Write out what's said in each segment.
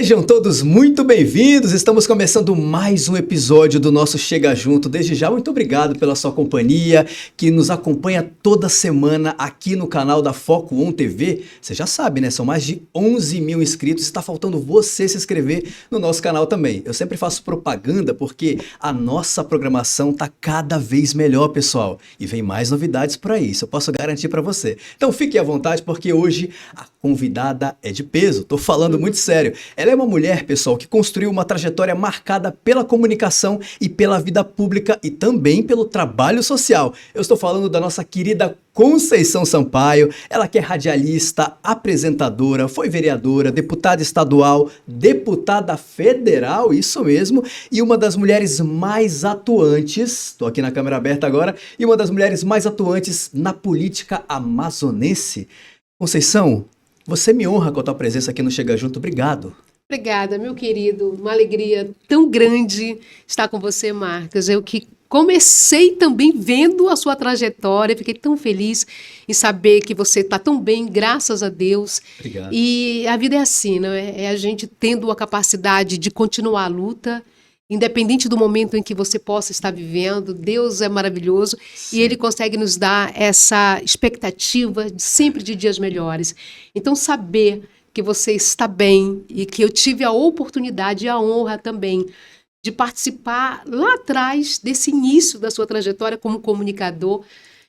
Sejam todos muito bem-vindos, estamos começando mais um episódio do nosso Chega Junto. Desde já, muito obrigado pela sua companhia, que nos acompanha toda semana aqui no canal da Foco On TV. Você já sabe, né? São mais de 11 mil inscritos, está faltando você se inscrever no nosso canal também. Eu sempre faço propaganda porque a nossa programação está cada vez melhor, pessoal. E vem mais novidades por aí, isso eu posso garantir para você. Então fique à vontade porque hoje a convidada é de peso, tô falando muito sério. Ela é uma mulher, pessoal, que construiu uma trajetória marcada pela comunicação e pela vida pública e também pelo trabalho social. Eu estou falando da nossa querida Conceição Sampaio. Ela que é radialista, apresentadora, foi vereadora, deputada estadual, deputada federal, isso mesmo, e uma das mulheres mais atuantes, estou aqui na câmera aberta agora, e uma das mulheres mais atuantes na política amazonense. Conceição, você me honra com a tua presença aqui no Chega Junto. Obrigado. Obrigada, meu querido. Uma alegria tão grande estar com você, Marcos. Eu que comecei também vendo a sua trajetória, fiquei tão feliz em saber que você está tão bem, graças a Deus. Obrigado. E a vida é assim, não é? É a gente tendo a capacidade de continuar a luta, independente do momento em que você possa estar vivendo. Deus é maravilhoso. Sim. E Ele consegue nos dar essa expectativa sempre de dias melhores. Então, saber que você está bem e que eu tive a oportunidade e a honra também de participar lá atrás desse início da sua trajetória como comunicador.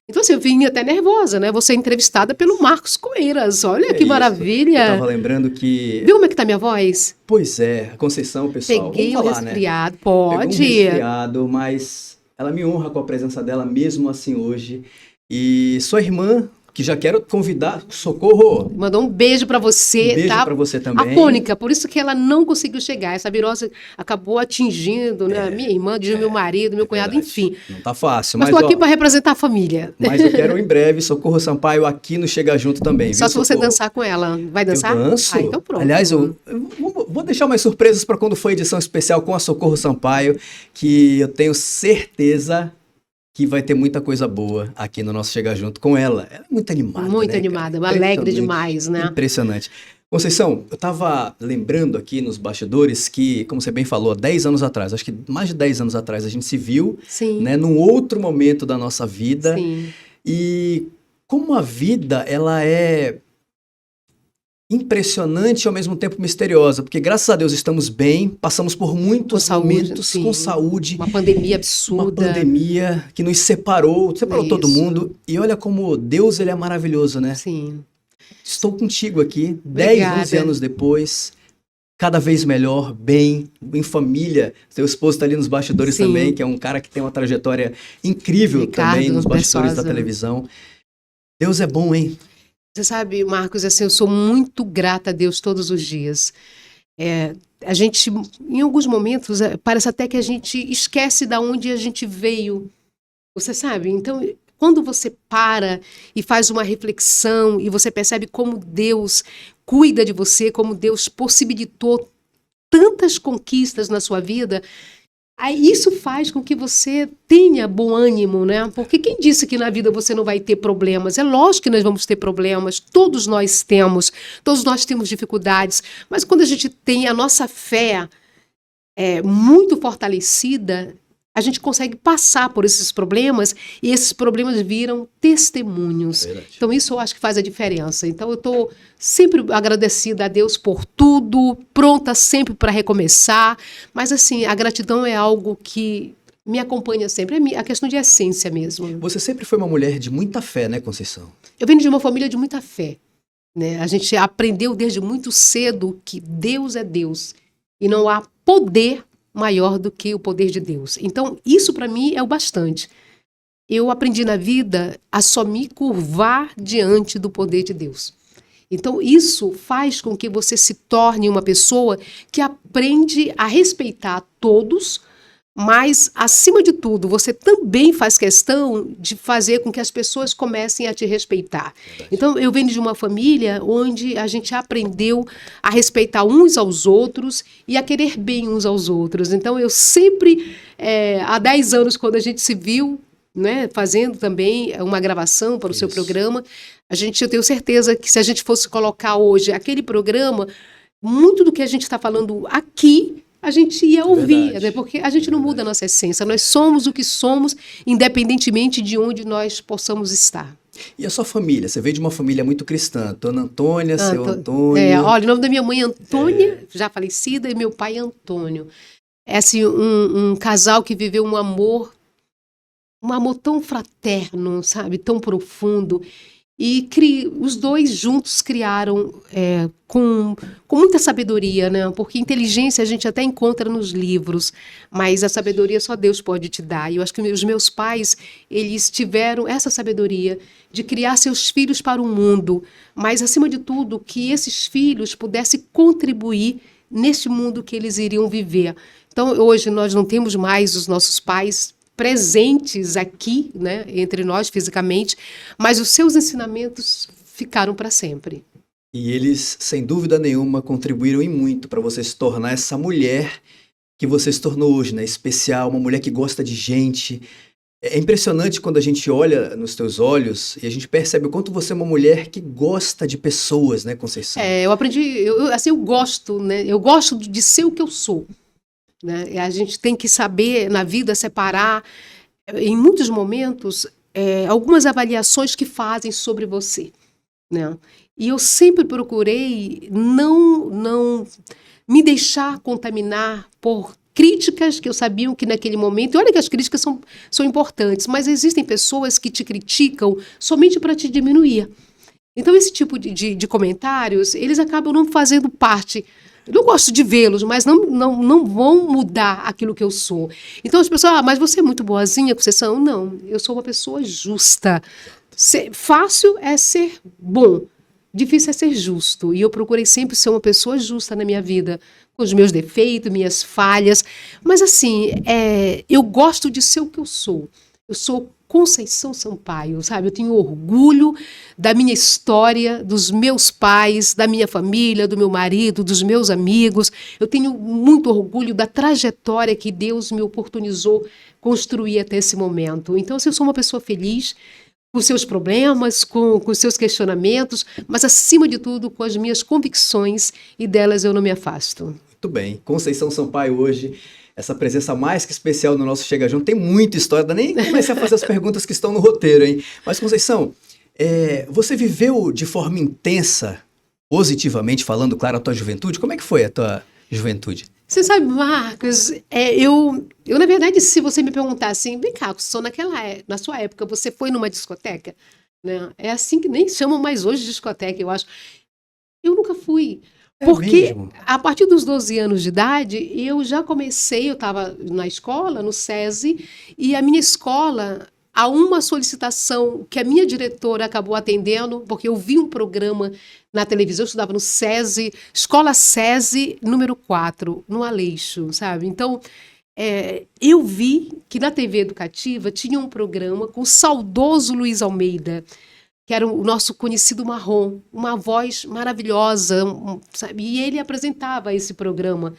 Então, assim, eu vim até nervosa, né? Você é entrevistada pelo Marcos Coeiras. Olha que maravilha. Eu estava lembrando que... Viu como é que tá minha voz? Pois é, Conceição, pessoal. Peguei um resfriado, né? Pode. Peguei um resfriado, mas ela me honra com a presença dela mesmo assim hoje. E sua irmã, que já quero convidar, Socorro. Mandou um beijo para você, um beijo tá? para você também. Afônica, por isso que ela não conseguiu chegar. Essa virose acabou atingindo, né? Minha irmã, meu marido, meu cunhado, verdade. Enfim. Não tá fácil, mas tô aqui para representar a família. Mas eu quero em breve Socorro Sampaio aqui no Chega Junto também. Só viu, se você dançar com ela. Vai dançar? Eu danço. Ah, então pronto. Aliás, eu vou deixar umas surpresas para quando for edição especial com a Socorro Sampaio, que eu tenho certeza que vai ter muita coisa boa aqui no nosso Chega Junto com ela. Ela é muito animada, muito né, animada, alegre demais, né? Impressionante. Conceição, eu estava lembrando aqui nos bastidores que, como você bem falou, há 10 anos atrás, acho que mais de 10 anos atrás, a gente se viu, né, num outro momento da nossa vida. Sim. E como a vida, ela é impressionante e ao mesmo tempo misteriosa, porque graças a Deus estamos bem, passamos por muitos momentos com saúde. Uma pandemia absurda. Uma pandemia que nos separou todo mundo. E olha como Deus, ele é maravilhoso, né? Sim. Estou contigo aqui, 10, 11 anos depois, cada vez melhor, bem, em família. Seu esposo está ali nos bastidores também, que é um cara que tem uma trajetória incrível também nos bastidores da televisão. Deus é bom, hein? Você sabe, Marcos, assim, eu sou muito grata a Deus todos os dias. A gente, em alguns momentos, parece até que a gente esquece de onde a gente veio. Você sabe? Então, quando você para e faz uma reflexão e você percebe como Deus cuida de você, como Deus possibilitou tantas conquistas na sua vida, aí isso faz com que você tenha bom ânimo, né? Porque quem disse que na vida você não vai ter problemas? É lógico que nós vamos ter problemas, todos nós temos dificuldades, mas quando a gente tem a nossa fé muito fortalecida, a gente consegue passar por esses problemas e esses problemas viram testemunhos. Então isso eu acho que faz a diferença. Então eu estou sempre agradecida a Deus por tudo, pronta sempre para recomeçar, mas assim, a gratidão é algo que me acompanha sempre, é a questão de essência mesmo. Você sempre foi uma mulher de muita fé, né, Conceição? Eu venho de uma família de muita fé, né? A gente aprendeu desde muito cedo que Deus é Deus e não há poder maior do que o poder de Deus. Então, isso para mim é o bastante. Eu aprendi na vida a só me curvar diante do poder de Deus. Então, isso faz com que você se torne uma pessoa que aprende a respeitar todos, mas, acima de tudo, você também faz questão de fazer com que as pessoas comecem a te respeitar. Então, eu venho de uma família onde a gente aprendeu a respeitar uns aos outros e a querer bem uns aos outros. Então, eu sempre, há 10 anos, quando a gente se viu, né, fazendo também uma gravação para o seu programa, eu tenho certeza que se a gente fosse colocar hoje aquele programa, muito do que a gente está falando aqui, a gente ia ouvir, Verdade. né? Porque a gente não muda a nossa essência. Nós somos o que somos, independentemente de onde nós possamos estar. E a sua família? Você veio de uma família muito cristã. Dona Antônia, seu Olha, o nome da minha mãe é Antônia, já falecida, e meu pai é Antônio. É assim, um casal que viveu um amor tão fraterno, sabe? Tão profundo. E os dois juntos criaram com muita sabedoria, né? Porque inteligência a gente até encontra nos livros, mas a sabedoria só Deus pode te dar. E eu acho que os meus pais, eles tiveram essa sabedoria de criar seus filhos para o mundo, mas, acima de tudo, que esses filhos pudessem contribuir neste mundo que eles iriam viver. Então, hoje nós não temos mais os nossos pais presentes aqui, né, entre nós fisicamente, mas os seus ensinamentos ficaram para sempre. E eles, sem dúvida nenhuma, contribuíram em muito para você se tornar essa mulher que você se tornou hoje, né? Especial, uma mulher que gosta de gente. É impressionante quando a gente olha nos teus olhos e a gente percebe o quanto você é uma mulher que gosta de pessoas, né, Conceição? Eu aprendi, eu gosto, né? Eu gosto de ser o que eu sou. Né? A gente tem que saber, na vida, separar, em muitos momentos, algumas avaliações que fazem sobre você. Né? E eu sempre procurei não me deixar contaminar por críticas que eu sabia que naquele momento... E olha que as críticas são importantes, mas existem pessoas que te criticam somente para te diminuir. Então, esse tipo de comentários, eles acabam não fazendo parte... Eu não gosto de vê-los, mas não vão mudar aquilo que eu sou. Então as pessoas, mas você é muito boazinha, Conceição? Não, eu sou uma pessoa justa. Fácil é ser bom, difícil é ser justo. E eu procurei sempre ser uma pessoa justa na minha vida, com os meus defeitos, minhas falhas. Mas assim, eu gosto de ser o que eu sou. Eu sou Conceição Sampaio, sabe? Eu tenho orgulho da minha história, dos meus pais, da minha família, do meu marido, dos meus amigos. Eu tenho muito orgulho da trajetória que Deus me oportunizou construir até esse momento. Então, assim, eu sou uma pessoa feliz com seus problemas, com seus questionamentos, mas, acima de tudo, com as minhas convicções, e delas eu não me afasto. Muito bem. Conceição Sampaio hoje... Essa presença mais que especial no nosso Chega Junto. Tem muita história, nem comecei a fazer as perguntas que estão no roteiro, hein? Mas, Conceição, você viveu de forma intensa, positivamente falando, claro, a tua juventude? Como é que foi a tua juventude? Você sabe, Marcos, eu na verdade, se você me perguntar assim, vem cá, só na sua época, você foi numa discoteca? Né? É assim que nem chamam mais hoje de discoteca, eu acho. Eu nunca fui. Porque a partir dos 12 anos de idade, eu já comecei, eu estava na escola, no SESI, e a minha escola, há uma solicitação que a minha diretora acabou atendendo, porque eu vi um programa na televisão, eu estudava no SESI, Escola SESI número 4, no Aleixo, sabe? Então, eu vi que na TV educativa tinha um programa com o saudoso Luiz Almeida, que era o nosso conhecido Marrom, uma voz maravilhosa, sabe? E ele apresentava esse programa.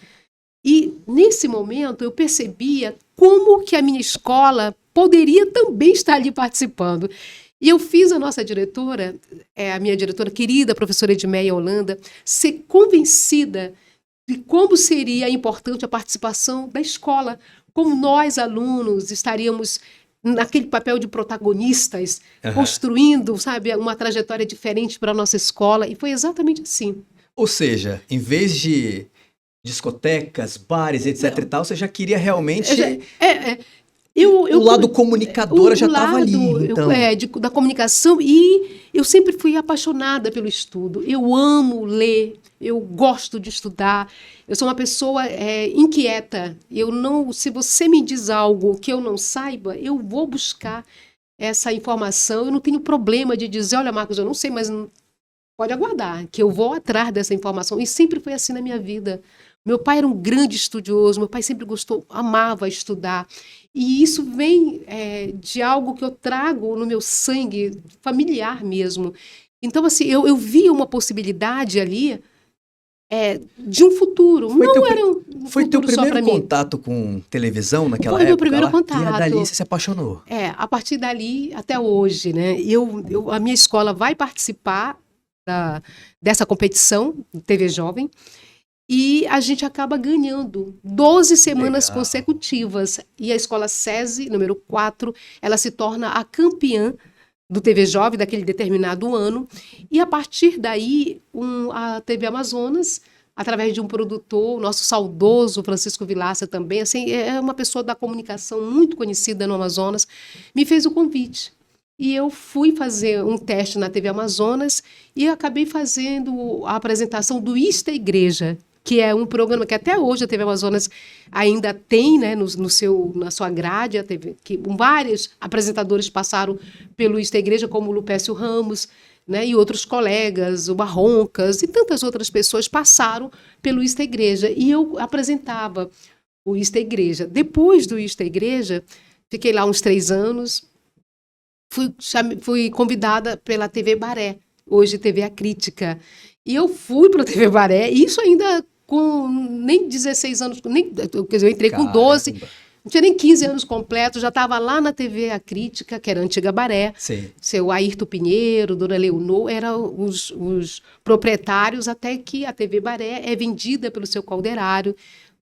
E, nesse momento, eu percebia como que a minha escola poderia também estar ali participando. E eu fiz a nossa diretora, a minha diretora querida, a professora Edmeia Holanda, ser convencida de como seria importante a participação da escola, como nós, alunos, estaríamos naquele papel de protagonistas, construindo, sabe, uma trajetória diferente para a nossa escola, e foi exatamente assim. Ou seja, em vez de discotecas, bares, etc e tal, você já queria realmente... o lado comunicadora já estava ali, então. Da comunicação, e eu sempre fui apaixonada pelo estudo. Eu amo ler, eu gosto de estudar. Eu sou uma pessoa inquieta. Se você me diz algo que eu não saiba, eu vou buscar essa informação. Eu não tenho problema de dizer, olha, Marcos, eu não sei, mas pode aguardar, que eu vou atrás dessa informação. E sempre foi assim na minha vida. Meu pai era um grande estudioso, meu pai sempre amava estudar. E isso vem de algo que eu trago no meu sangue, familiar mesmo. Então, assim, eu via uma possibilidade ali de um futuro. Foi teu primeiro contato com televisão naquela época? Foi meu primeiro contato. E dali você se apaixonou? A partir dali até hoje, né? A minha escola vai participar dessa competição, TV Jovem. E a gente acaba ganhando 12 semanas Legal. consecutivas. E a Escola SESI, número 4, ela se torna a campeã do TV Jovem daquele determinado ano. E a partir daí, a TV Amazonas, através de um produtor, o nosso saudoso Francisco Vilaça também, assim, é uma pessoa da comunicação muito conhecida no Amazonas, me fez o convite. E eu fui fazer um teste na TV Amazonas e acabei fazendo a apresentação do Ista Igreja, que é um programa que até hoje a TV Amazonas ainda tem, né, na sua grade, a TV, que vários apresentadores passaram pelo Ista Igreja, como o Lupécio Ramos, né, e outros colegas, o Barroncas e tantas outras pessoas passaram pelo Ista Igreja. E eu apresentava o Ista Igreja. Depois do Ista Igreja, fiquei lá uns 3 anos, fui convidada pela TV Baré, hoje TV A Crítica. E eu fui para a TV Baré, isso ainda com nem 16 anos, quer dizer, eu entrei com 12, não tinha nem 15 anos completos, já estava lá na TV A Crítica, que era a antiga Baré. Sim. Seu Ayrton Pinheiro, Dona Leonor, eram os proprietários, até que a TV Baré é vendida pelo seu Calderário,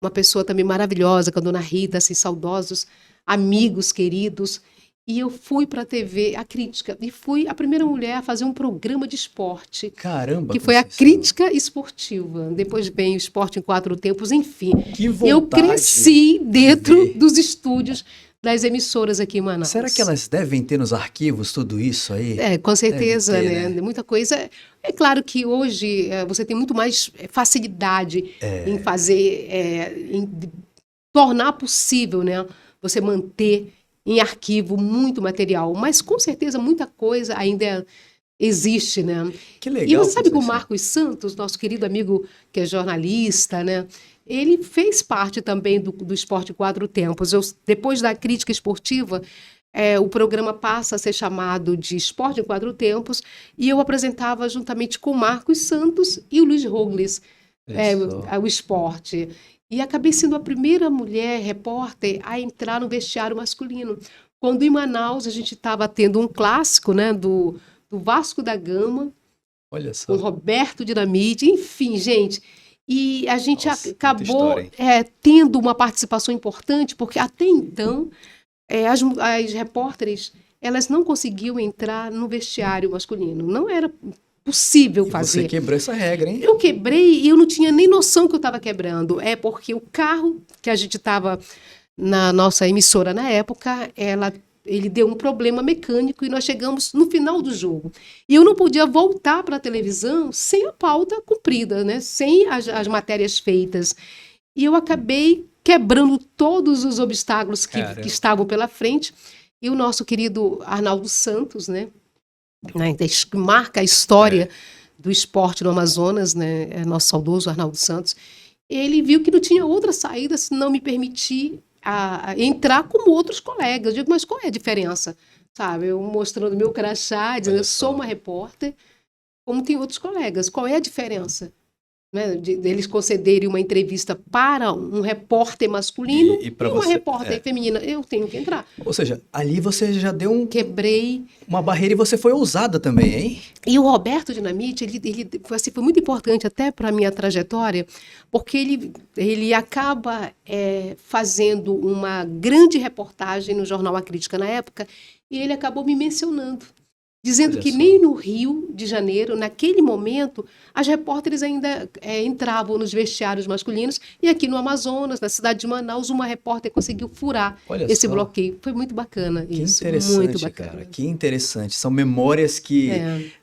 uma pessoa também maravilhosa, com a Dona Rita, assim, saudosos, amigos queridos. E eu fui para a TV A Crítica, e fui a primeira mulher a fazer um programa de esporte. Caramba! Que foi a Crítica Esportiva. Depois vem o Esporte em 4 Tempos, enfim. Que vontade eu cresci dentro dos estúdios das emissoras aqui em Manaus. Será que elas devem ter nos arquivos tudo isso aí? Com certeza, ter, né? Muita coisa. É claro que hoje você tem muito mais facilidade em fazer, em tornar possível, né, você manter em arquivo muito material, mas com certeza muita coisa ainda existe, né? Que legal. E você sabe que o Marcos Santos, nosso querido amigo que é jornalista, né? Ele fez parte também do Esporte em 4 Tempos. Depois da crítica esportiva, o programa passa a ser chamado de Esporte em 4 Tempos, e eu apresentava juntamente com o Marcos Santos e o Luiz Rogles o esporte. E acabei sendo a primeira mulher repórter a entrar no vestiário masculino. Quando em Manaus a gente estava tendo um clássico, né, do Vasco da Gama, olha só, com Roberto Dinamite, enfim, gente. E a gente acabou tendo uma participação importante, porque até então as repórteres elas não conseguiam entrar no vestiário masculino. Não era possível fazer. Você quebrou essa regra, hein? Eu quebrei e eu não tinha nem noção que eu estava quebrando. É porque o carro que a gente estava na nossa emissora na época, ele deu um problema mecânico e nós chegamos no final do jogo. E eu não podia voltar para a televisão sem a pauta cumprida, né? Sem as matérias feitas. E eu acabei quebrando todos os obstáculos que estavam pela frente. E o nosso querido Arnaldo Santos, né? Que marca a história do esporte no Amazonas, né? Nosso saudoso Arnaldo Santos, ele viu que não tinha outra saída se não me permitir entrar como outros colegas. Eu digo, mas qual é a diferença? Sabe, eu mostrando meu crachá, dizendo, eu sou uma repórter, como tem outros colegas. Qual é a diferença? Né, deles concederem uma entrevista para um repórter masculino e uma repórter feminina. Eu tenho que entrar. Ou seja, ali você já deu quebrei uma barreira e você foi ousada também, hein? E o Roberto Dinamite, ele foi muito importante até para a minha trajetória, porque ele acaba fazendo uma grande reportagem no jornal A Crítica na época, e ele acabou me mencionando, dizendo que nem no Rio de Janeiro, naquele momento, as repórteres ainda entravam nos vestiários masculinos, e aqui no Amazonas, na cidade de Manaus, uma repórter conseguiu furar esse bloqueio. Foi muito bacana isso. Que interessante, muito bacana. Cara, que interessante. São memórias que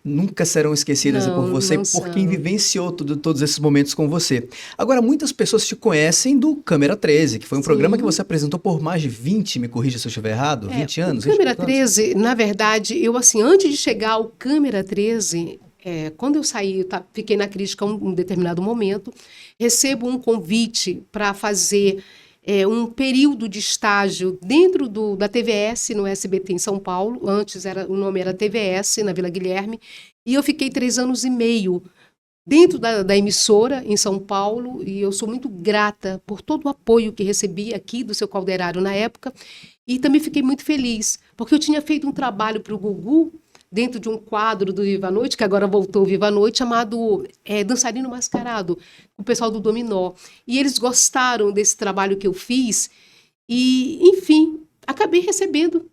nunca serão esquecidas por você, por quem vivenciou todos esses momentos com você. Agora, muitas pessoas te conhecem do Câmera 13, que foi um programa que você apresentou por mais de 20, me corrija se eu estiver errado, 20 anos? O Câmera 13, na verdade, eu assim, antes de chegar ao Câmera 13, quando eu saí, fiquei na crítica um determinado momento, recebo um convite para fazer um período de estágio dentro da TVS, no SBT em São Paulo. Antes o nome era TVS, na Vila Guilherme, e eu fiquei 3 anos e meio dentro da emissora em São Paulo, e eu sou muito grata por todo o apoio que recebi aqui do seu Calderário na época, e também fiquei muito feliz, porque eu tinha feito um trabalho para o Gugu, dentro de um quadro do Viva a Noite, que agora voltou o Viva a Noite, chamado Dançarino Mascarado, o pessoal do Dominó. E eles gostaram desse trabalho que eu fiz e, enfim, acabei recebendo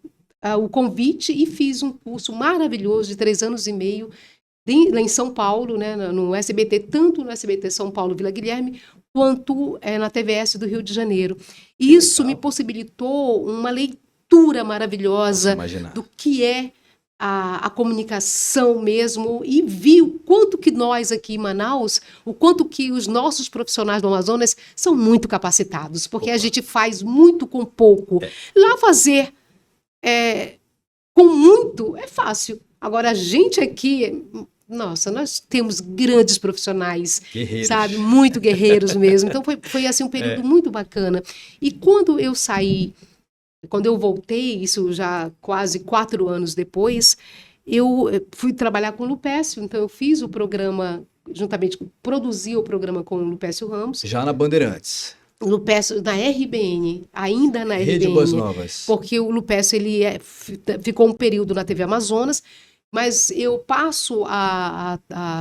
o convite e fiz um curso maravilhoso de 3 anos e meio lá em São Paulo, né, no SBT, tanto no SBT São Paulo Vila Guilherme, quanto na TVS do Rio de Janeiro. Isso me possibilitou uma leitura maravilhosa do que é a comunicação mesmo, e vi o quanto que nós aqui em Manaus, o quanto que os nossos profissionais do Amazonas são muito capacitados, porque a gente faz muito com pouco. Lá fazer com muito é fácil. Agora, a gente aqui, nossa, nós temos grandes profissionais, sabe? Muito guerreiros mesmo. Então, foi assim, um período muito bacana. E quando eu saí, quando eu voltei, isso já quase 4 anos depois, eu fui trabalhar com o Lupécio. Então, eu fiz o programa, produzi o programa com o Lupécio Ramos. Já na Bandeirantes. O Lupécio, na RBN, ainda na Rede RBN. Boas Novas. Porque o Lupécio, ele ficou um período na TV Amazonas, mas eu passo a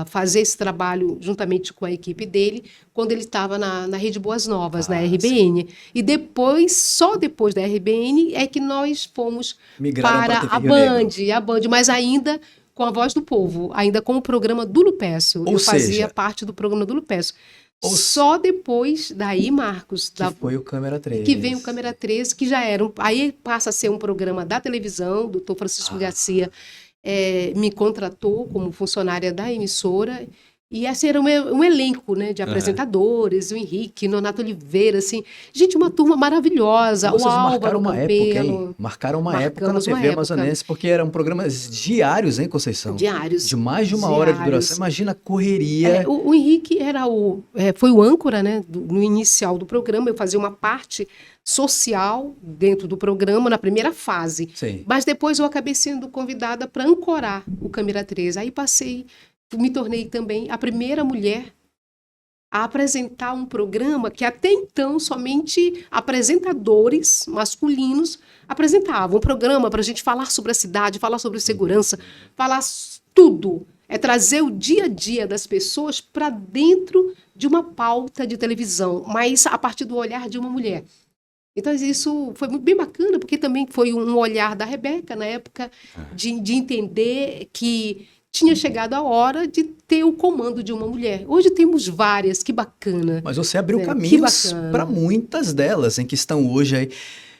fazer esse trabalho juntamente com a equipe dele quando ele estava na Rede Boas Novas, na RBN. Sim. E depois, só depois da RBN, é que nós fomos para a Band, mas ainda com a Voz do Povo, ainda com o programa do Lupécio. Eu fazia parte do programa do Lupécio. Só depois daí, Marcos... Que foi o Câmera 13. Que vem o Câmera 13, que já era... Aí passa a ser um programa da televisão, o doutor Francisco Garcia me contratou como funcionária da emissora, e esse era um elenco, né, de apresentadores, o Henrique, Nonato Oliveira, assim, gente, uma turma maravilhosa, vocês o Álvaro Campelo. Marcaram uma época na TV amazonense, porque eram programas diários, hein, Conceição? Diários. De mais de uma hora de duração. Imagina a correria. O Henrique foi o âncora, né, no inicial do programa. Eu fazia uma parte social dentro do programa na primeira fase. Sim. Mas depois eu acabei sendo convidada para ancorar o Câmera 13. Aí me tornei também a primeira mulher a apresentar um programa que até então somente apresentadores masculinos apresentavam. Um programa para a gente falar sobre a cidade, falar sobre segurança, falar tudo. É trazer o dia a dia das pessoas para dentro de uma pauta de televisão, mas a partir do olhar de uma mulher. Então, isso foi bem bacana, porque também foi um olhar da Rebeca, na época, de entender que tinha chegado a hora de ter o comando de uma mulher. Hoje temos várias, que bacana. Mas você abriu caminhos para muitas delas, em que estão hoje aí.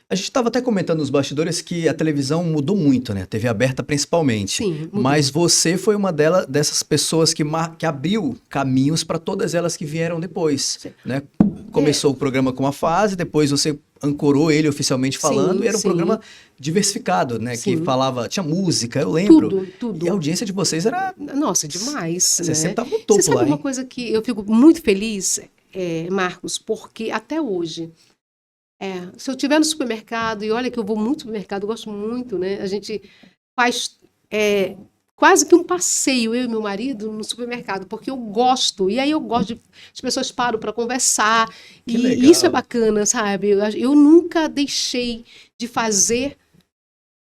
A gente estava até comentando nos bastidores que a televisão mudou muito, né? A TV aberta principalmente. Sim, mudou. Mas você foi uma dessas pessoas que abriu caminhos para todas elas que vieram depois, né? Começou o programa com uma fase, depois você ancorou ele oficialmente falando, e era um programa diversificado, né? Que tinha música, eu lembro. Tudo. E a audiência de vocês era... Nossa, demais. Você sempre estava no topo. Você sabe uma coisa que eu fico muito feliz, Marcos, porque até hoje, se eu estiver no supermercado, e olha que eu vou muito no supermercado, eu gosto muito, né? A gente faz quase que um passeio, eu e meu marido, no supermercado, porque eu gosto. E aí eu gosto as pessoas param para conversar. E isso é bacana, sabe? Eu nunca deixei de fazer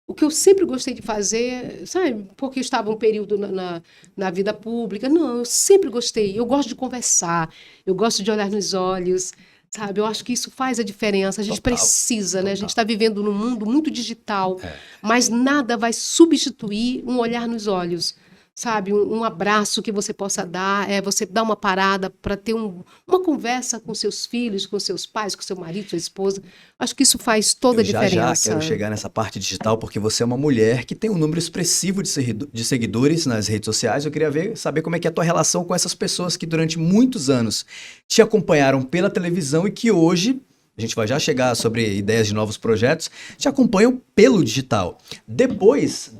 o que eu sempre gostei de fazer, sabe? Porque eu estava um período na vida pública. Não, eu sempre gostei. Eu gosto de conversar, eu gosto de olhar nos olhos, sabe? Eu acho que isso faz a diferença. A gente precisa, né? A gente está vivendo num mundo muito digital, mas nada vai substituir um olhar nos olhos, sabe? Um abraço que você possa dar, você dar uma parada para ter uma conversa com seus filhos, com seus pais, com seu marido, sua esposa. Acho que isso faz toda a diferença. Já quero chegar nessa parte digital, porque você é uma mulher que tem um número expressivo de seguidores nas redes sociais. Eu queria saber como é que é a tua relação com essas pessoas que durante muitos anos te acompanharam pela televisão e que hoje... A gente vai já chegar sobre ideias de novos projetos, te acompanham pelo digital. Depois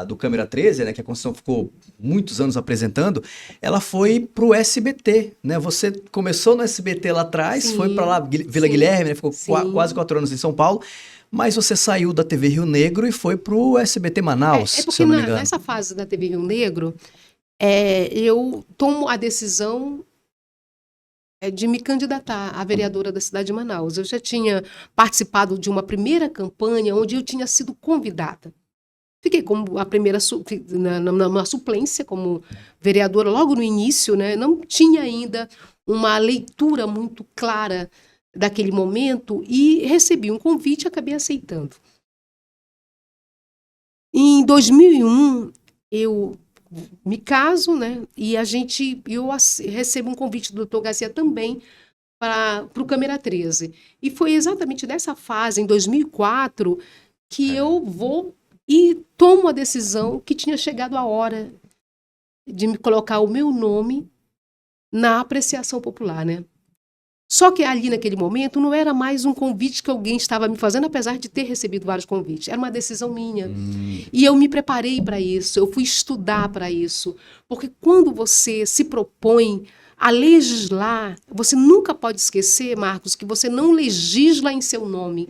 do Câmera 13, né, que a Conceição ficou muitos anos apresentando, ela foi para o SBT, né? Você começou no SBT lá atrás, foi para lá, Vila Guilherme, né? Ficou quase 4 anos em São Paulo, mas você saiu da TV Rio Negro e foi para o SBT Manaus, porque se eu não me engano. Nessa fase da TV Rio Negro, eu tomo a decisão de me candidatar à vereadora da cidade de Manaus. Eu já tinha participado de uma primeira campanha onde eu tinha sido convidada. Fiquei como a primeira na suplência, como vereadora logo no início, né? Não tinha ainda uma leitura muito clara daquele momento e recebi um convite e acabei aceitando. Em 2001, eu me caso, né? E eu recebo um convite do Dr. Garcia também para o Câmara 13. E foi exatamente nessa fase, em 2004, que eu vou e tomo a decisão que tinha chegado a hora de me colocar o meu nome na apreciação popular, né? Só que ali naquele momento não era mais um convite que alguém estava me fazendo, apesar de ter recebido vários convites. Era uma decisão minha. E eu me preparei para isso, eu fui estudar para isso. Porque quando você se propõe a legislar, você nunca pode esquecer, Marcos, que você não legisla em seu nome.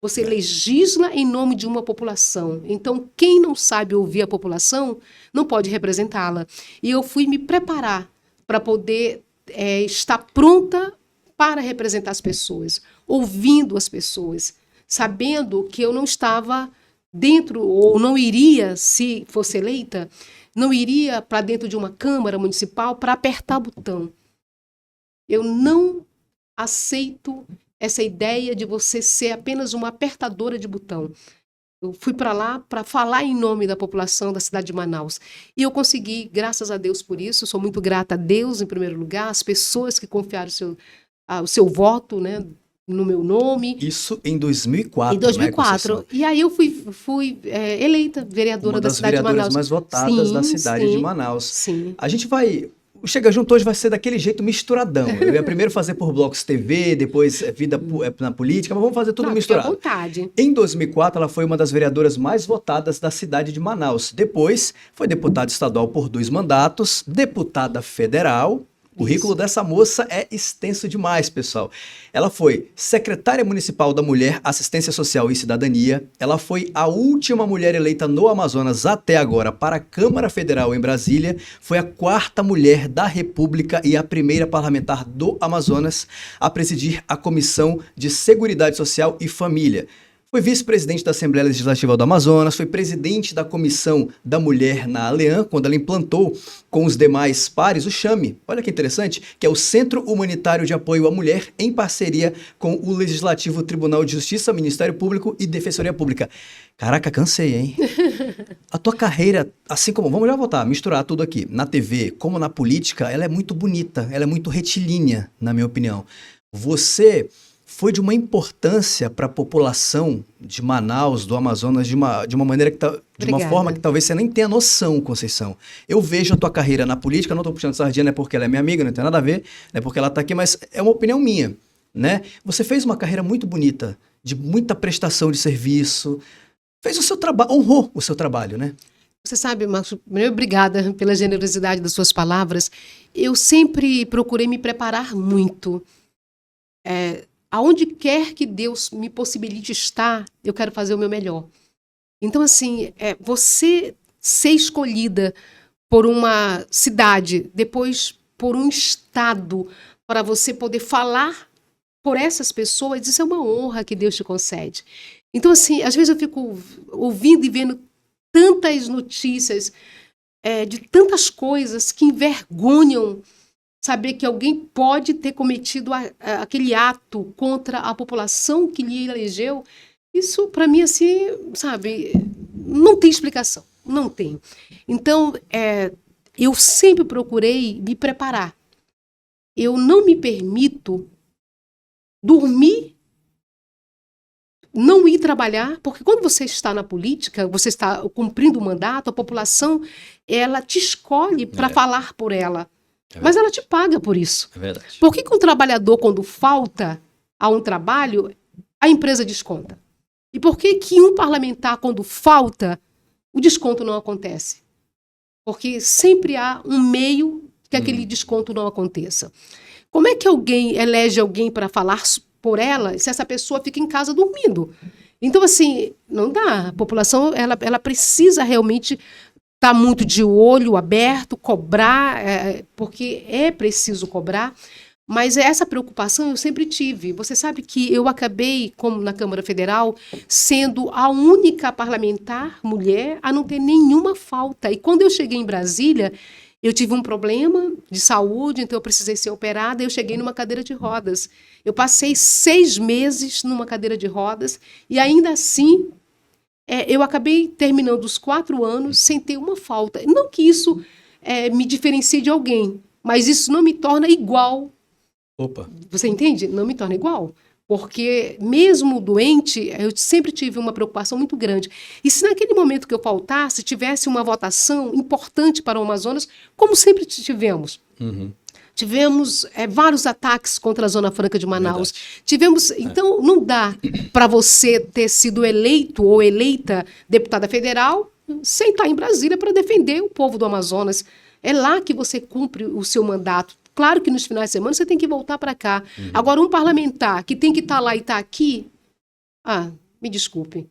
Você legisla em nome de uma população. Então, quem não sabe ouvir a população não pode representá-la. E eu fui me preparar para poder estar pronta para representar as pessoas, ouvindo as pessoas, sabendo que eu não estava dentro, ou não iria, se fosse eleita, não iria para dentro de uma Câmara Municipal para apertar botão. Eu não aceito essa ideia de você ser apenas uma apertadora de botão. Eu fui para lá para falar em nome da população da cidade de Manaus. E eu consegui, graças a Deus por isso, sou muito grata a Deus, em primeiro lugar, as pessoas que confiaram o seu voto, né, no meu nome. Isso em 2004, Em 2004. Né, e aí eu fui eleita vereadora da cidade de Manaus. Uma das vereadoras mais votadas da cidade de Manaus. Sim. A gente vai... O Chega Junto hoje vai ser daquele jeito misturadão. Eu ia primeiro fazer por blocos TV, depois vida na política, mas vamos fazer tudo misturado. À vontade. Em 2004, ela foi uma das vereadoras mais votadas da cidade de Manaus. Depois, foi deputada estadual por 2 mandatos, deputada federal. O currículo dessa moça é extenso demais, pessoal. Ela foi secretária municipal da Mulher, Assistência Social e Cidadania. Ela foi a última mulher eleita no Amazonas até agora para a Câmara Federal em Brasília. Foi a 4ª mulher da República e a primeira parlamentar do Amazonas a presidir a Comissão de Seguridade Social e Família. Foi vice-presidente da Assembleia Legislativa do Amazonas, foi presidente da Comissão da Mulher na ALEAN, quando ela implantou com os demais pares o CHAME, olha que interessante, que é o Centro Humanitário de Apoio à Mulher, em parceria com o Legislativo Tribunal de Justiça, Ministério Público e Defensoria Pública. Caraca, cansei, hein? A tua carreira, assim como, vamos já voltar, misturar tudo aqui, na TV como na política, ela é muito bonita, ela é muito retilínea, na minha opinião. Você foi de uma importância para a população de Manaus, do Amazonas, de uma maneira de uma forma que talvez você nem tenha noção, Conceição. Eu vejo a tua carreira na política, não estou puxando sardinha, não é porque ela é minha amiga, não tem nada a ver, não é porque ela está aqui, mas é uma opinião minha, né? Você fez uma carreira muito bonita, de muita prestação de serviço, fez o seu trabalho, honrou o seu trabalho, né? Você sabe, Marcos, obrigada pela generosidade das suas palavras. Eu sempre procurei me preparar muito. Aonde quer que Deus me possibilite estar, eu quero fazer o meu melhor. Então, assim, você ser escolhida por uma cidade, depois por um estado, para você poder falar por essas pessoas, isso é uma honra que Deus te concede. Então, assim, às vezes eu fico ouvindo e vendo tantas notícias de tantas coisas que envergonham saber que alguém pode ter cometido aquele ato contra a população que lhe elegeu. Isso, para mim, assim, sabe, não tem explicação. Não tem. Então, eu sempre procurei me preparar. Eu não me permito dormir, não ir trabalhar, porque quando você está na política, você está cumprindo o mandato, a população, ela te escolhe para falar por ela. Mas ela te paga por isso. É verdade. Por que um trabalhador, quando falta a um trabalho, a empresa desconta? E por que um parlamentar, quando falta, o desconto não acontece? Porque sempre há um meio que aquele desconto não aconteça. Como é que alguém elege alguém para falar por ela se essa pessoa fica em casa dormindo? Então, assim, não dá. A população, ela precisa realmente estar muito de olho aberto, cobrar, porque é preciso cobrar, Mas essa preocupação eu sempre tive. Você sabe que eu acabei, como na Câmara Federal, sendo a única parlamentar mulher a não ter nenhuma falta. E quando eu cheguei em Brasília, eu tive um problema de saúde, então eu precisei ser operada, e eu cheguei numa cadeira de rodas. Eu passei 6 meses numa cadeira de rodas, e ainda assim, eu acabei terminando os 4 anos sem ter uma falta. Não que isso me diferencie de alguém, mas isso não me torna igual. Opa. Você entende? Não me torna igual. Porque, mesmo doente, eu sempre tive uma preocupação muito grande. E se naquele momento que eu faltasse, tivesse uma votação importante para o Amazonas, como sempre tivemos. Uhum. Tivemos vários ataques contra a Zona Franca de Manaus. Verdade. Tivemos. Então, não dá para você ter sido eleito ou eleita deputada federal sem estar em Brasília para defender o povo do Amazonas. É lá que você cumpre o seu mandato. Claro que nos finais de semana você tem que voltar para cá. Uhum. Agora, um parlamentar que tem que estar lá e estar aqui, me desculpe,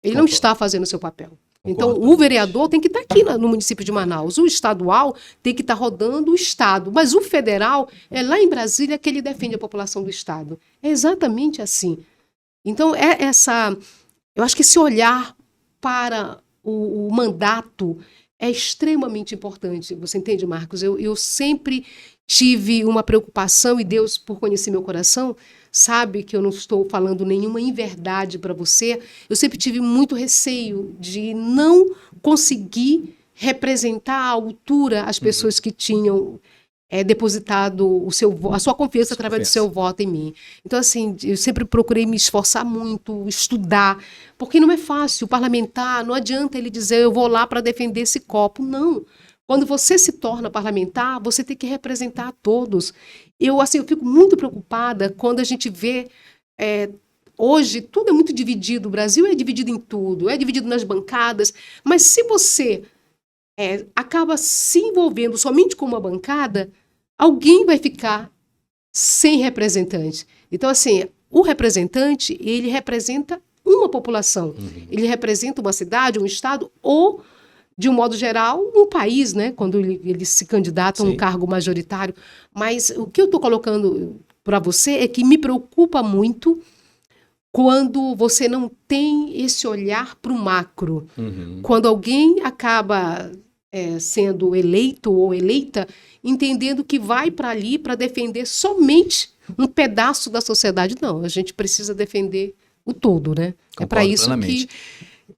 ele não está fazendo o seu papel. Então, o vereador tem que estar aqui no município de Manaus. O estadual tem que estar rodando o estado. Mas o federal é lá em Brasília que ele defende a população do estado. É exatamente assim. Então, eu acho que esse olhar para o mandato é extremamente importante. Você entende, Marcos? Eu sempre tive uma preocupação, e Deus, por conhecer meu coração, sabe que eu não estou falando nenhuma inverdade para você. Eu sempre tive muito receio de não conseguir representar à altura as pessoas que tinham depositado a sua confiança através do seu voto em mim. Então, assim, eu sempre procurei me esforçar muito, estudar, porque não é fácil. O parlamentar, não adianta ele dizer, eu vou lá para defender esse copo. Não. Quando você se torna parlamentar, você tem que representar a todos. Eu fico muito preocupada quando a gente vê... hoje, tudo é muito dividido. O Brasil é dividido em tudo. É dividido nas bancadas. Mas se você acaba se envolvendo somente com uma bancada, alguém vai ficar sem representante. Então, assim, o representante, ele representa uma população. Uhum. Ele representa uma cidade, um estado ou... de um modo geral, um país, né, quando ele se candidata a um cargo majoritário. Mas o que eu estou colocando para você é que me preocupa muito quando você não tem esse olhar para o macro. Uhum. Quando alguém acaba sendo eleito ou eleita, entendendo que vai para ali para defender somente um pedaço da sociedade. Não, a gente precisa defender o todo, né? Concordo, é para isso plenamente. Que...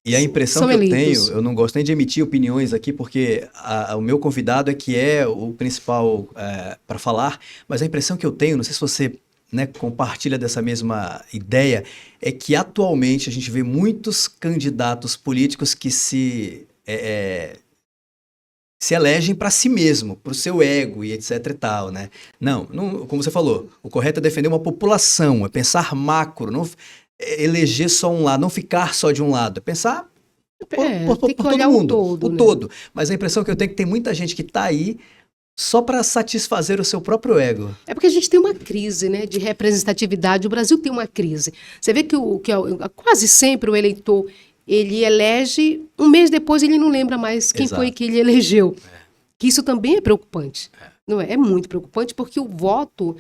E a impressão que eu tenho, eu não gosto nem de emitir opiniões aqui, porque o meu convidado é o principal para falar, mas a impressão que eu tenho, não sei se você compartilha dessa mesma ideia, é que atualmente a gente vê muitos candidatos políticos que se elegem para si mesmo, para o seu ego e etc e tal, né? Não, como você falou, o correto é defender uma população, é pensar macro, não eleger só um lado, não ficar só de um lado, é pensar por todo mundo, o todo. Mas a impressão que eu tenho é que tem muita gente que está aí só para satisfazer o seu próprio ego. É porque a gente tem uma crise, né, de representatividade, o Brasil tem uma crise. Você vê que quase sempre o eleitor, ele elege, um mês depois ele não lembra mais quem foi que ele elegeu. Que isso também é preocupante. Não é? É muito preocupante porque o voto...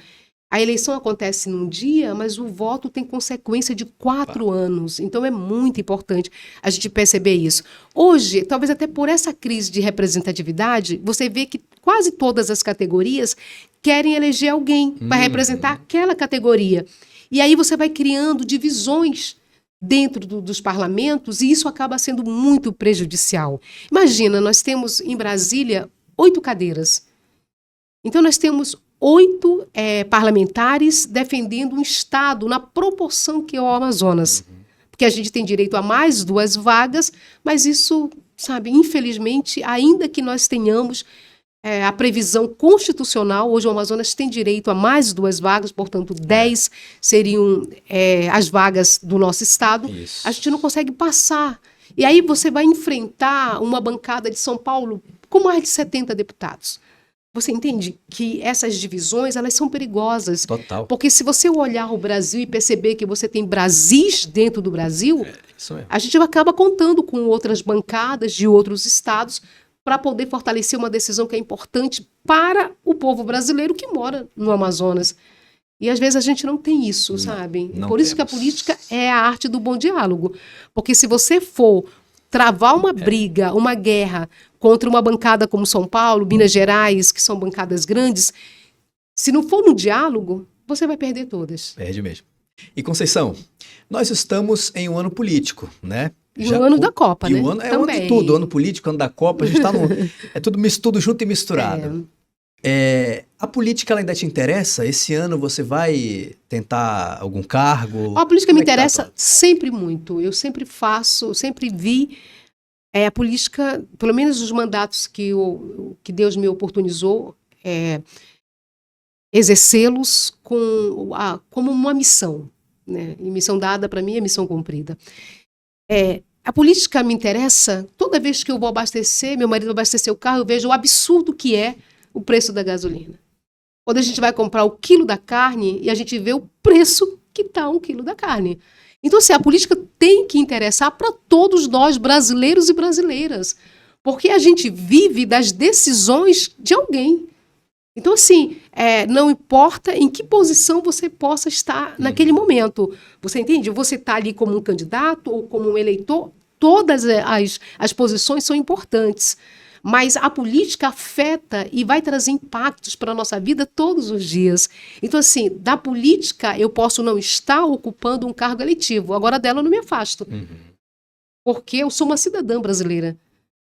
A eleição acontece num dia, mas o voto tem consequência de 4 anos. Então, é muito importante a gente perceber isso. Hoje, talvez até por essa crise de representatividade, você vê que quase todas as categorias querem eleger alguém para representar aquela categoria. E aí você vai criando divisões dentro dos parlamentos e isso acaba sendo muito prejudicial. Imagina, nós temos em Brasília 8 cadeiras. Então, nós temos 8 parlamentares defendendo um estado na proporção que é o Amazonas. Porque a gente tem direito a mais 2 vagas, mas isso, sabe, infelizmente, ainda que nós tenhamos a previsão constitucional, hoje o Amazonas tem direito a mais 2 vagas, portanto, 10 seriam as vagas do nosso estado. Isso. A gente não consegue passar. E aí você vai enfrentar uma bancada de São Paulo com mais de 70 deputados. Você entende que essas divisões, elas são perigosas. Total. Porque se você olhar o Brasil e perceber que você tem Brasis dentro do Brasil, a gente acaba contando com outras bancadas de outros estados para poder fortalecer uma decisão que é importante para o povo brasileiro que mora no Amazonas. E às vezes a gente não tem isso, sabe? não Por isso que a política é a arte do bom diálogo. Porque se você for travar uma briga, uma guerra contra uma bancada como São Paulo, Minas Gerais, que são bancadas grandes, se não for no diálogo, você vai perder todas. Perde mesmo. E Conceição, nós estamos em um ano político, né? E o ano da Copa, né? O ano, é o ano de tudo, ano político, ano da Copa, a gente está é tudo junto e misturado. A política ela ainda te interessa? Esse ano você vai tentar algum cargo? A política me interessa sempre muito. Eu sempre sempre vi a política, pelo menos os mandatos que Deus me oportunizou, exercê-los como uma missão, né? E missão dada para mim é missão cumprida. A política me interessa toda vez que eu vou abastecer, meu marido vai abastecer o carro, eu vejo o absurdo que é o preço da gasolina. Quando a gente vai comprar o quilo da carne e a gente vê o preço que está um quilo da carne. Então, assim, a política tem que interessar para todos nós, brasileiros e brasileiras, porque a gente vive das decisões de alguém. Então, assim, não importa em que posição você possa estar naquele momento. Você entende? Você está ali como um candidato ou como um eleitor, todas as posições são importantes. Mas a política afeta e vai trazer impactos para a nossa vida todos os dias. Então, assim, da política eu posso não estar ocupando um cargo eletivo, agora dela eu não me afasto. Porque eu sou uma cidadã brasileira.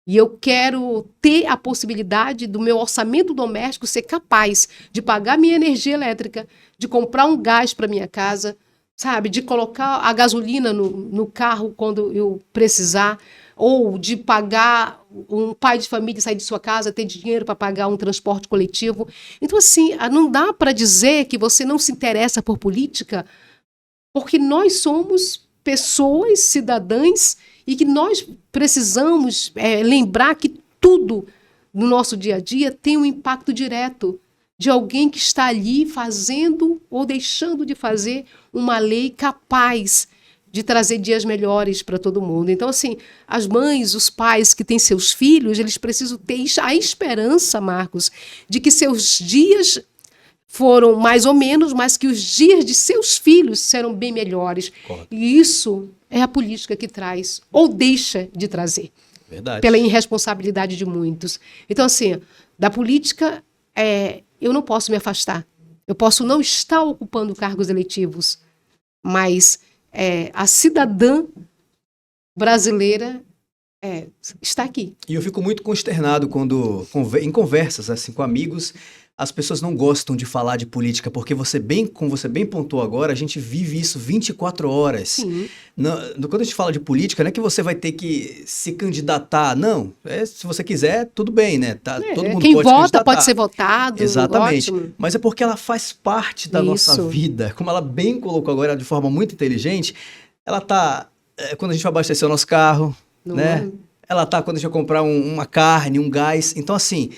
E eu quero ter a possibilidade do meu orçamento doméstico ser capaz de pagar minha energia elétrica, de comprar um gás para minha casa, sabe? De colocar a gasolina no carro quando eu precisar, ou de pagar um pai de família sair de sua casa, ter dinheiro para pagar um transporte coletivo. Então, assim, não dá para dizer que você não se interessa por política, porque nós somos pessoas, cidadãs, e que nós precisamos lembrar que tudo no nosso dia a dia tem um impacto direto de alguém que está ali fazendo ou deixando de fazer uma lei capaz de trazer dias melhores para todo mundo. Então, assim, as mães, os pais que têm seus filhos, eles precisam ter a esperança, Marcos, de que seus dias foram mais ou menos, mas que os dias de seus filhos serão bem melhores. Correto. E isso é a política que traz, ou deixa de trazer. Verdade. Pela irresponsabilidade de muitos. Então, assim, da política, eu não posso me afastar. Eu posso não estar ocupando cargos eletivos, mas a cidadã brasileira está aqui. E eu fico muito consternado quando, em conversas assim, com amigos, as pessoas não gostam de falar de política, porque como você bem pontuou agora, a gente vive isso 24 horas. Sim. Quando a gente fala de política, não é que você vai ter que se candidatar, não. Se você quiser, tudo bem, né? Todo mundo quem pode vota pode ser votado. Exatamente. Ótimo. Mas é porque ela faz parte da nossa vida. Como ela bem colocou agora de forma muito inteligente, ela tá quando a gente vai abastecer o nosso carro, né? Ela tá quando a gente vai comprar uma carne, um gás. Então, assim,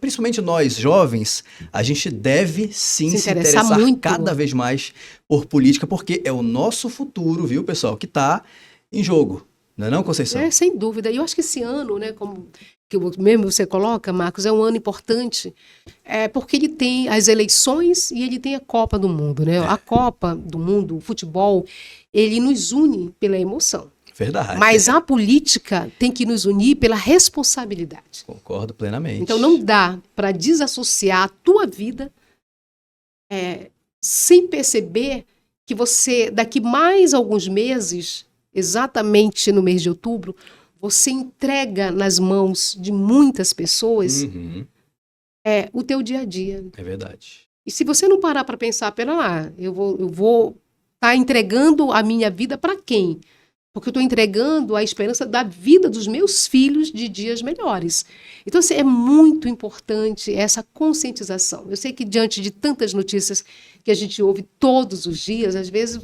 principalmente nós, jovens, a gente deve sim se interessar muito, cada vez mais por política, porque é o nosso futuro, viu, pessoal, que tá em jogo. Não é não, Conceição? Sem dúvida. E eu acho que esse ano, né, como que mesmo você coloca, Marcos, é um ano importante, porque ele tem as eleições e ele tem a Copa do Mundo, né? A Copa do Mundo, o futebol, ele nos une pela emoção. Verdade. Mas a política tem que nos unir pela responsabilidade. Concordo plenamente. Então não dá para desassociar a tua vida sem perceber que você, daqui mais alguns meses, exatamente no mês de outubro, você entrega nas mãos de muitas pessoas o teu dia a dia. É verdade. E se você não parar para pensar, pera lá, eu vou estar entregando a minha vida para quem? Porque eu estou entregando a esperança da vida dos meus filhos de dias melhores. Então, assim, é muito importante essa conscientização. Eu sei que diante de tantas notícias que a gente ouve todos os dias, às vezes,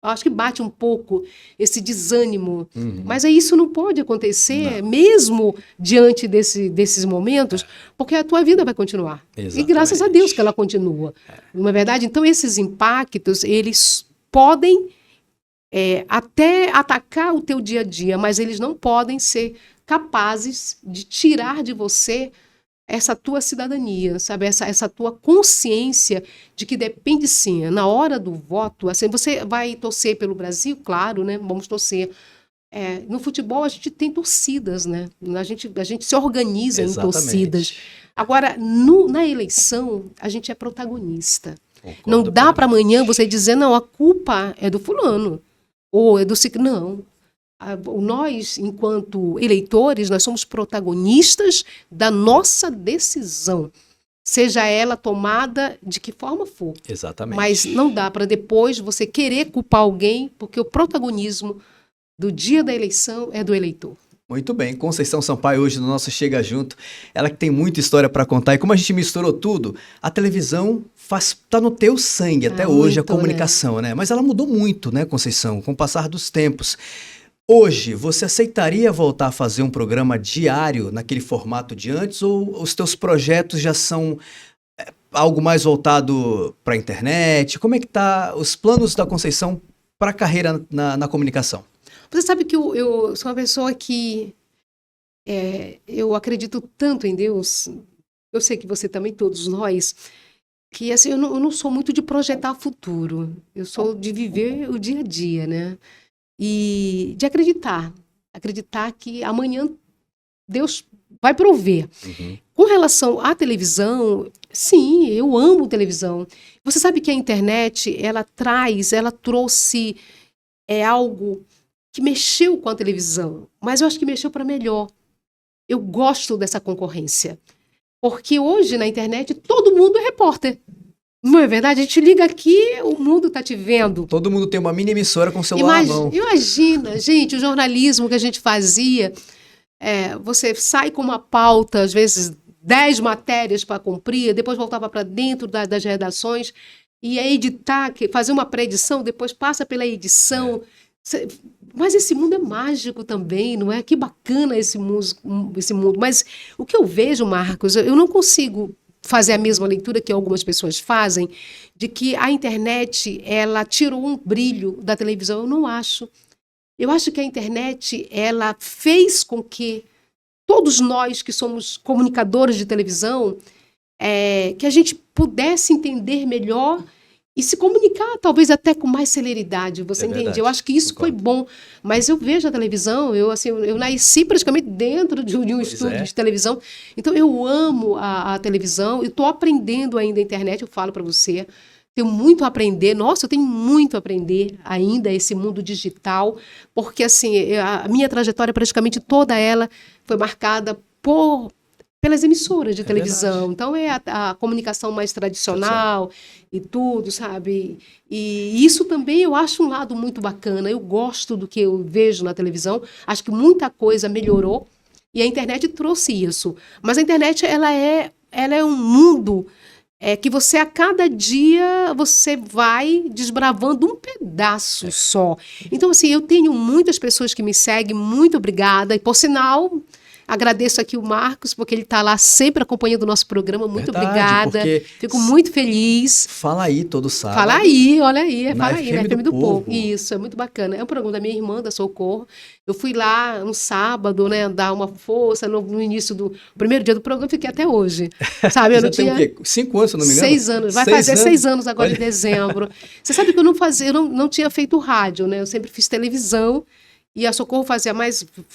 acho que bate um pouco esse desânimo. Mas isso não pode acontecer, mesmo diante desses momentos, porque a tua vida vai continuar. Exatamente. E graças a Deus que ela continua. Não é verdade? Então, esses impactos, eles podem até atacar o teu dia a dia, mas eles não podem ser capazes de tirar de você essa tua cidadania, sabe? Essa tua consciência de que depende sim. Na hora do voto, assim, você vai torcer pelo Brasil, claro, né? Vamos torcer. No futebol a gente tem torcidas, né? A gente se organiza em torcidas. Agora, na eleição, a gente é protagonista. Concordo, não dá para amanhã você dizer, não, a culpa é do fulano, ou é do ciclo. Não. Nós, enquanto eleitores, nós somos protagonistas da nossa decisão, seja ela tomada de que forma for. Exatamente. Mas não dá para depois você querer culpar alguém, porque o protagonismo do dia da eleição é do eleitor. Muito bem, Conceição Sampaio hoje no nosso Chega Junto, ela que tem muita história para contar, e como a gente misturou tudo, a televisão tá no teu sangue até hoje, muito, a comunicação, né? Mas ela mudou muito, né, Conceição, com o passar dos tempos. Hoje, você aceitaria voltar a fazer um programa diário naquele formato de antes, ou os teus projetos já são algo mais voltado para a internet? Como é que tá os planos da Conceição para a carreira na comunicação? Você sabe que eu sou uma pessoa que eu acredito tanto em Deus, eu sei que você também, todos nós, que assim, eu não sou muito de projetar futuro, eu sou de viver o dia a dia, né? E de acreditar que amanhã Deus vai prover. Uhum. Com relação à televisão, sim, eu amo televisão. Você sabe que a internet, ela trouxe algo que mexeu com a televisão, mas eu acho que mexeu para melhor. Eu gosto dessa concorrência, porque hoje na internet todo mundo é repórter. Não é verdade? A gente liga aqui, o mundo está te vendo. Todo mundo tem uma mini emissora com o celular na mão. Imagina, gente, o jornalismo que a gente fazia, você sai com uma pauta, às vezes 10 matérias para cumprir, depois voltava para dentro das redações, e editar, fazer uma pré-edição, depois passa pela edição. Mas esse mundo é mágico também, não é? Que bacana esse mundo. Mas o que eu vejo, Marcos, eu não consigo fazer a mesma leitura que algumas pessoas fazem, de que a internet, ela tirou um brilho da televisão. Eu não acho. Eu acho que a internet, ela fez com que todos nós que somos comunicadores de televisão, que a gente pudesse entender melhor e se comunicar, talvez até com mais celeridade, você entende? Verdade. Eu acho que isso foi bom. Mas eu vejo a televisão, eu nasci praticamente dentro de um estúdio de televisão. Então, eu amo a televisão, e estou aprendendo ainda a internet, eu falo para você. Tenho muito a aprender. Nossa, eu tenho muito a aprender ainda esse mundo digital, porque assim, a minha trajetória, praticamente toda ela, foi marcada pelas emissoras de televisão. Verdade. Então, a comunicação mais tradicional e tudo, sabe? E isso também eu acho um lado muito bacana. Eu gosto do que eu vejo na televisão. Acho que muita coisa melhorou e a internet trouxe isso. Mas a internet, ela é um mundo que você, a cada dia, você vai desbravando um pedaço só. Então, assim, eu tenho muitas pessoas que me seguem. Muito obrigada. E, por sinal, agradeço aqui o Marcos, porque ele está lá sempre acompanhando o nosso programa. Muito obrigada. Fico muito feliz. Fala aí todo sábado. Fala aí, olha aí. Fala aí, na FM do Povo. Isso, é muito bacana. É um programa da minha irmã, da Socorro. Eu fui lá no sábado, né, dar uma força no início do primeiro dia do programa, fiquei até hoje. Sabe, eu não tinha... Tem o quê? 5 anos, se não me engano? 6 anos. Vai fazer 6 anos agora em dezembro. Você sabe que eu não tinha feito rádio, né? Eu sempre fiz televisão. E a Socorro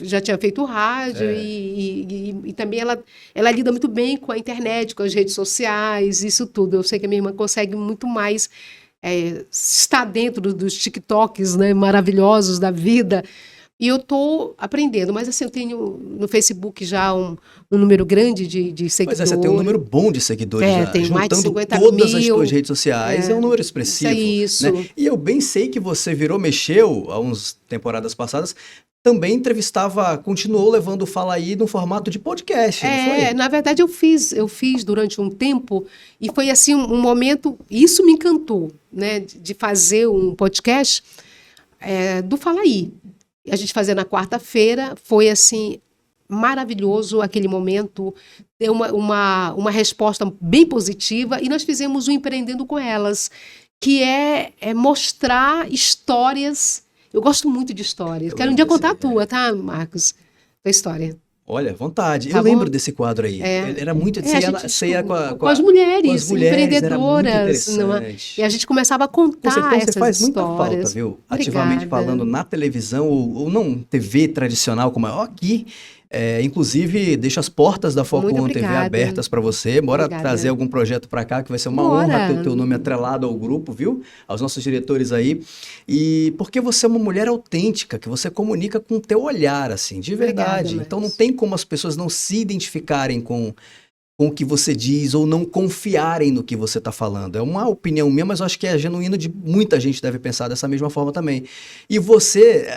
já tinha feito rádio, e também ela lida muito bem com a internet, com as redes sociais, isso tudo. Eu sei que a minha irmã consegue muito mais estar dentro dos TikToks, né, maravilhosos da vida. E eu estou aprendendo, mas assim, eu tenho no Facebook já um número grande de seguidores. Mas você tem um número bom de seguidores já. Tem mais de 50 todas mil. As suas redes sociais, é um número expressivo. Isso. Né? E eu bem sei que você mexeu, há uns temporadas passadas, também continuou levando o Fala Aí no formato de podcast, não foi? Na verdade eu fiz durante um tempo, e foi assim um momento, isso me encantou, né, de fazer um podcast do Fala Aí. A gente fazia na quarta-feira, foi assim maravilhoso aquele momento, deu uma resposta bem positiva, e nós fizemos o Empreendendo com Elas, que é mostrar histórias. Eu gosto muito de histórias. Quero um dia contar a tua, tá, Marcos? Tua história. Olha, vontade. Tá Eu bom? lembro desse quadro aí. É. Era muito... Você ia com as mulheres, era muito empreendedoras. interessante. E a gente começava a contar Conceição, você essas faz muita falta, histórias. viu? Obrigada. Ativamente falando na televisão, ou não TV tradicional como é aqui. Inclusive, deixo as portas da Foco Muito One TV obrigada. abertas para você. Bora Obrigada. trazer algum projeto para cá, que vai ser uma honra ter o teu nome atrelado ao grupo, viu? Aos nossos diretores aí. E porque você é uma mulher autêntica, que você comunica com o teu olhar, assim, de verdade. Obrigada, então não tem como as pessoas não se identificarem com o que você diz ou não confiarem no que você está falando. É uma opinião minha, mas eu acho que é genuíno de muita gente deve pensar dessa mesma forma também. E você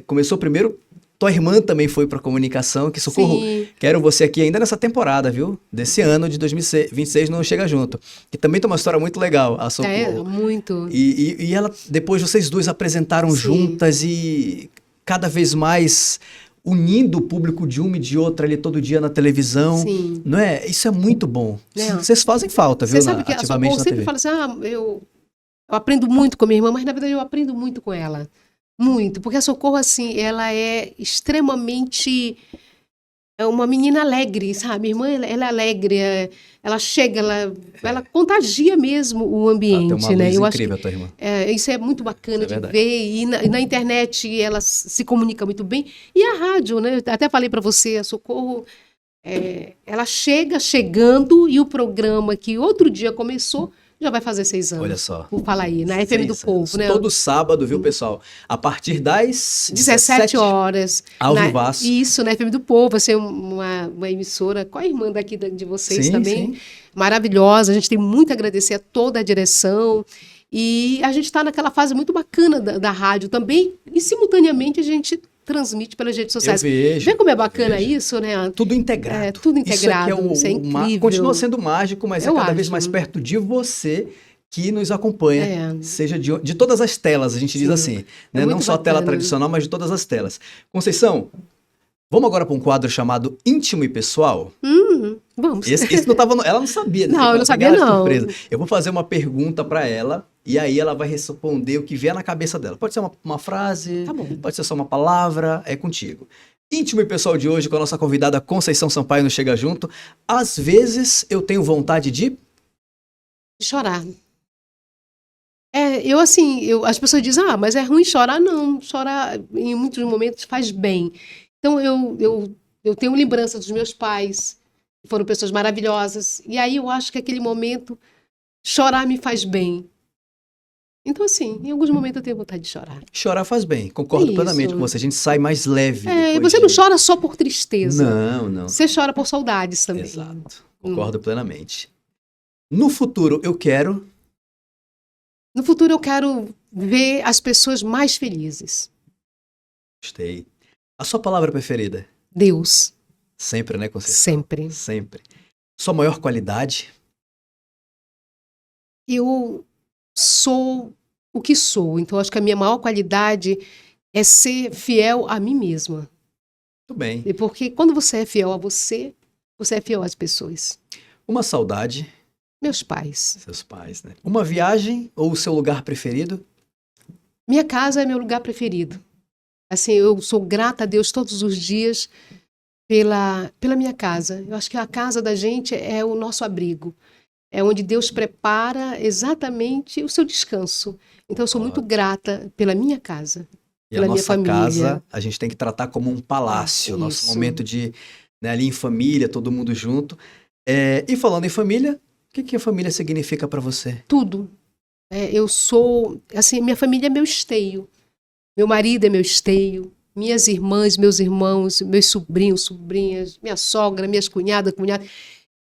começou primeiro, tua irmã também foi para comunicação, que socorro. Sim. Quero você aqui ainda nessa temporada, viu? Desse ano de 2026 não Chega Junto. Que também tem uma história muito legal, a Socorro. Muito. E ela, depois vocês duas apresentaram Sim. juntas e cada vez mais unindo o público de uma e de outra ali todo dia na televisão. Sim. Não é? Isso é muito bom. Não. Vocês fazem falta, viu? Você sabe que a Socorro sempre fala assim, eu aprendo muito com a minha irmã, mas na verdade eu aprendo muito com ela. Muito. Porque a Socorro, assim, ela é extremamente... É uma menina alegre, sabe? Minha irmã, ela é alegre, ela chega, ela contagia mesmo o ambiente, tem uma luz né? Eu incrível, acho a tua irmã. isso é muito bacana Isso é de verdade. ver, e na internet ela se comunica muito bem. E a rádio, né? Eu até falei para você, a Socorro, ela chegando, e o programa que outro dia começou, já vai fazer 6 anos. Olha só. Por falar aí, na FM do Povo, né? Todo sábado, viu, pessoal? A partir das 17 horas. Ao vivaço. Isso, na FM do Povo, vai ser uma emissora. Qual a irmã daqui de vocês Sim, também? sim. Maravilhosa. A gente tem muito a agradecer a toda a direção. E a gente está naquela fase muito bacana da rádio também. E, simultaneamente, a gente transmite pelas redes sociais. Eu vejo. Vê como é bacana isso, né? Tudo integrado. Tudo integrado. Isso aqui é incrível. Continua sendo mágico, mas é cada vez acho. mais perto de você que nos acompanha, seja de todas as telas, a gente diz assim, né? Não só a tela tradicional, mas de todas as telas. Conceição, vamos agora para um quadro chamado Íntimo e Pessoal? Vamos. Esse não tava, ela não sabia. Não, eu não sabia não. Surpresa. Eu vou fazer uma pergunta para ela e aí ela vai responder o que vier na cabeça dela. Pode ser uma frase, Tá bom. Pode ser só uma palavra, é contigo. Íntimo e Pessoal de hoje com a nossa convidada Conceição Sampaio no Chega Junto. Às vezes eu tenho vontade de chorar. As pessoas dizem, mas é ruim chorar. Não, chorar em muitos momentos faz bem. Então, eu tenho lembrança dos meus pais, que foram pessoas maravilhosas, e aí eu acho que aquele momento, chorar me faz bem. Então, assim, em alguns momentos eu tenho vontade de chorar. Chorar faz bem, concordo plenamente com você, a gente sai mais leve. E você não chora só por tristeza. Não. Você chora por saudades também. Exato, concordo plenamente. No futuro, No futuro eu quero ver as pessoas mais felizes. Gostei. A sua palavra preferida? Deus. Sempre, né, Conceição? Sempre. Sempre. Sua maior qualidade? Eu sou o que sou. Então, acho que a minha maior qualidade é ser fiel a mim mesma. Muito bem. Porque quando você é fiel a você, você é fiel às pessoas. Uma saudade? Meus pais. Seus pais, né? Uma viagem ou o seu lugar preferido? Minha casa é meu lugar preferido. Assim, eu sou grata a Deus todos os dias pela minha casa. Eu acho que a casa da gente é o nosso abrigo. É onde Deus prepara exatamente o seu descanso. Então, eu sou muito grata pela minha casa, pela minha família. E a nossa casa, a gente tem que tratar como um palácio. Nosso momento de, ali em família, todo mundo junto. E falando em família, o que a família significa para você? Tudo. Eu sou, assim, minha família é meu esteio. Meu marido é meu esteio. Minhas irmãs, meus irmãos, meus sobrinhos, sobrinhas, minha sogra, minhas cunhadas, cunhados.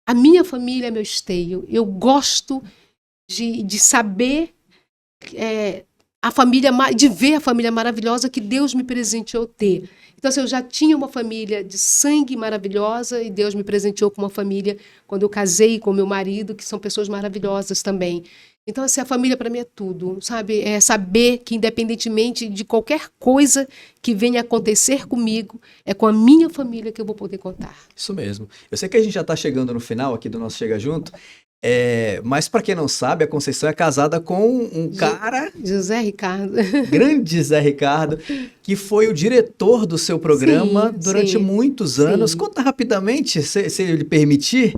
A minha família é meu esteio. Eu gosto de saber a família, de ver a família maravilhosa que Deus me presenteou ter. Então, assim, eu já tinha uma família de sangue maravilhosa e Deus me presenteou com uma família quando eu casei com meu marido, que são pessoas maravilhosas também. Então, assim, a família para mim é tudo, sabe? É saber que, independentemente de qualquer coisa que venha acontecer comigo, é com a minha família que eu vou poder contar. Isso mesmo. Eu sei que a gente já está chegando no final aqui do nosso Chega Junto, Mas para quem não sabe, a Conceição é casada com um cara, José Ricardo. grande Zé Ricardo, que foi o diretor do seu programa durante muitos anos. Conta rapidamente, se ele permitir,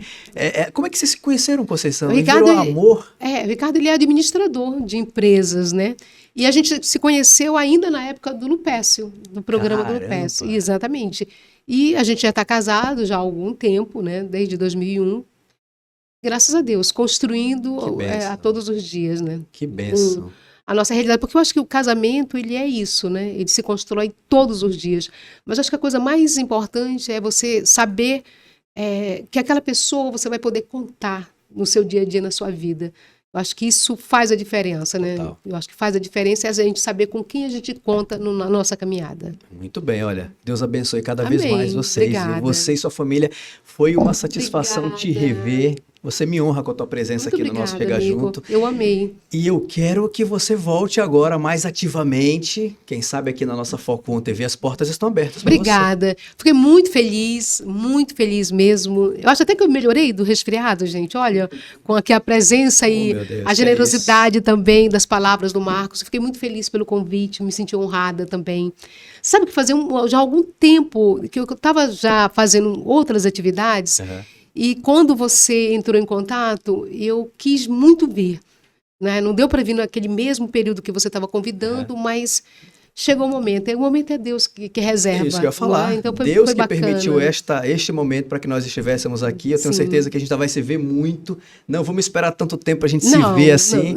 como é que vocês se conheceram, Conceição? O Ricardo, virou amor? O Ricardo, ele é administrador de empresas, né? E a gente se conheceu ainda na época do Lupécio, do programa do Lupécio. Exatamente. E a gente já está casado já há algum tempo, né? Desde 2001. Graças a Deus, construindo a todos os dias, né? Que bênção. A nossa realidade, porque eu acho que o casamento, ele é isso, né? Ele se constrói todos os dias. Mas acho que a coisa mais importante é você saber que aquela pessoa você vai poder contar no seu dia a dia, na sua vida. Eu acho que isso faz a diferença, né? Total. Eu acho que faz a diferença a gente saber com quem a gente conta na nossa caminhada. Muito bem, olha, Deus abençoe cada vez mais vocês. Obrigada. E você e sua família, foi uma satisfação te rever. Você me honra com a tua presença aqui no nosso Chega Junto. Eu amei. E eu quero que você volte agora mais ativamente. Quem sabe aqui na nossa Foco On TV as portas estão abertas para você. Obrigada. Fiquei muito feliz mesmo. Eu acho até que eu melhorei do resfriado, gente. Olha, com aqui a presença e a generosidade também das palavras do Marcos. Fiquei muito feliz pelo convite, me senti honrada também. Sabe que fazia já algum tempo que eu estava já fazendo outras atividades. E quando você entrou em contato, eu quis muito vir, né? Não deu para vir naquele mesmo período que você estava convidando, mas chegou o momento. E o momento é Deus que reserva. É isso que eu ia falar. Então Deus foi que bacana. permitiu este momento para que nós estivéssemos aqui. Eu tenho certeza que a gente ainda vai se ver muito. Não vamos esperar tanto tempo para a gente se ver assim.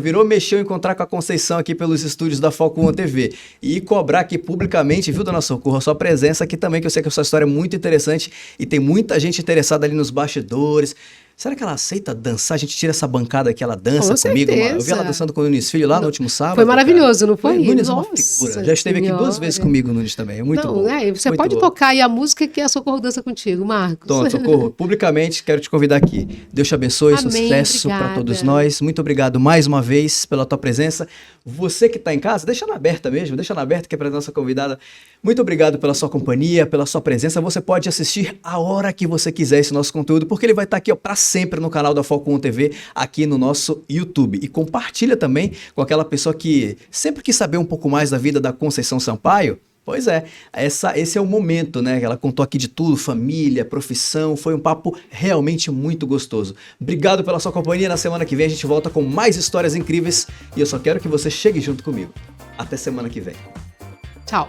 Virou, mexeu, encontrar com a Conceição aqui pelos estúdios da Foco On TV. E cobrar aqui publicamente, viu, dona Socorro, a sua presença aqui também, que eu sei que a sua história é muito interessante e tem muita gente interessada ali nos bastidores. Será que ela aceita dançar? A gente tira essa bancada aqui, ela dança comigo. Eu vi ela dançando com o Nunes Filho lá no último sábado. Foi maravilhoso, não foi? Nunes é uma figura. Já esteve aqui 2 vezes comigo, Nunes também. É muito bom. Você muito pode tocar aí a música que a Socorro dança contigo, Marcos. Então, Socorro, publicamente quero te convidar aqui. Deus te abençoe, sucesso para todos nós. Muito obrigado mais uma vez pela tua presença. Você que está em casa, deixa na aberta mesmo, deixa na aberta que é para a nossa convidada. Muito obrigado pela sua companhia, pela sua presença. Você pode assistir a hora que você quiser esse nosso conteúdo, porque ele vai estar aqui para sempre no canal da Foco On TV, aqui no nosso YouTube. E compartilha também com aquela pessoa que sempre quis saber um pouco mais da vida da Conceição Sampaio. Pois é, esse é o momento, né? Ela contou aqui de tudo, família, profissão, foi um papo realmente muito gostoso. Obrigado pela sua companhia, na semana que vem a gente volta com mais histórias incríveis e eu só quero que você chegue junto comigo. Até semana que vem. Tchau.